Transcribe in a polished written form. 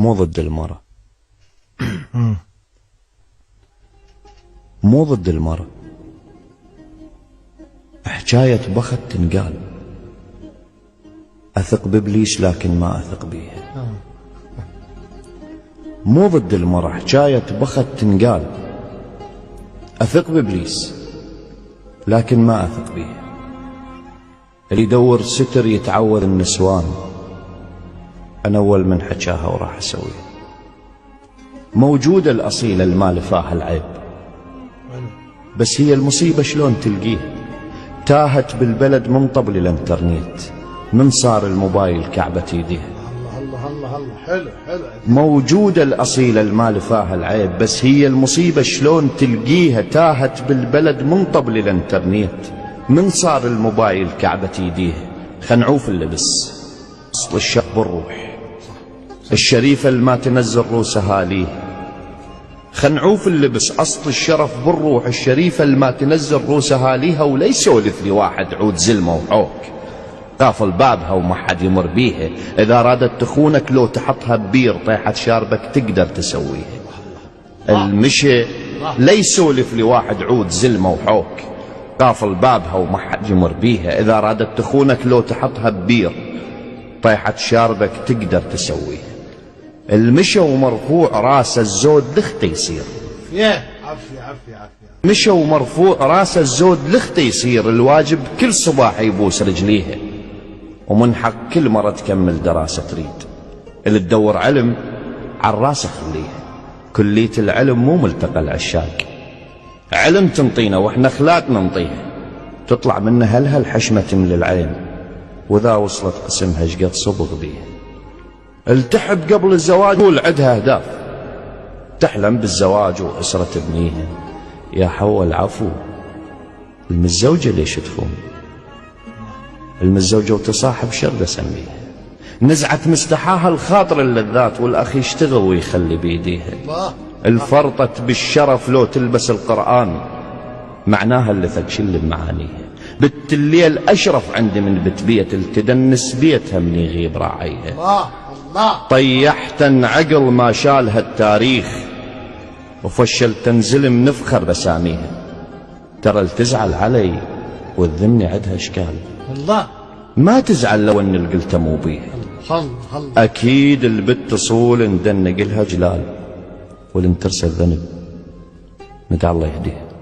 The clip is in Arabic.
مو ضد المرأة. مو ضد المرأة، حكاية بخت تنقال. أثق بإبليس لكن ما أثق بيها. مو ضد المرأة، حكاية بخت تنقال. أثق بإبليس لكن ما أثق بيها. اللي يدور ستر يتعوذ النسوان. أنا أول من حكاها وراح أسويها. موجودة الأصيلة المال فاها العيب، بس هي المصيبة شلون تلقيها. تاهت بالبلد من طبل الانترنت، من صار الموبايل كعبة يديها. الله الله الله، حلو حلو. موجودة الأصيلة المال فاها العيب، بس هي المصيبة شلون تلقيها. تاهت بالبلد من طبل الانترنت، من صار الموبايل كعبة يديها. خنعوف اللبس أصل الشاب بالروح، الشريفة اللي ما تنزل روسها ليه. خنعوف اللبس أصل الشرف بالروح، الشريفة اللي ما تنزل روسها ليها. ولا يسولف لي واحد عود زلمة وحوك قافل بابها وما حد يمر بيها. إذا رادت تخونك لو تحطها ببير طيحة شاربك تقدر تسويها. المشي لا يسولف لي واحد عود زلمة وحوك قافل بابها وما حد يمر بيها. إذا رادت تخونك لو تحطها ببير طيحة شاربك تقدر تسويها. المشى ومرفوع راس الزود لخته يصير. عفي عفي عفي. مشى ومرفوع راس الزود لخته يصير. الواجب كل صباح يبوس رجليها، ومن حق كل مرة تكمل دراسة تريد. اللي تدور علم عالراس خليها. كلية العلم مو ملتقى العشاق. علم تنطينا واحنا اخلاق ننطيها، تطلع منها لها الحشمة تملي العين. واذا وصلت قسمها شقد صبغ بيها. التحب قبل الزواج قول عدها اهداف. تحلم بالزواج واسرة تبنيها. يا حوا العفو، المتزوجة ليش تفون؟ المتزوجة وتصاحب شرد اسميها. نزعة مستحاها الخاطر اللذات، والاخ يشتغل ويخلي بيديها. الفرطت بالشرف لو تلبس القرآن، معناها اللي ثقشل بمعانيها. بت الليل أشرف عندي من بت بيت، التدنس بيتها من يغيب راعيها. الله الله. طيحت عقل ما شالها التاريخ، وفشل تنزلم نفخر بساميها. ترى التزعل علي والذمني عدها اشكال. الله ما تزعل لو ان القلته مو بيها. اكيد البت تصول ندنق لها جلال، ولن ترسل ذنب ندعى الله يهديها.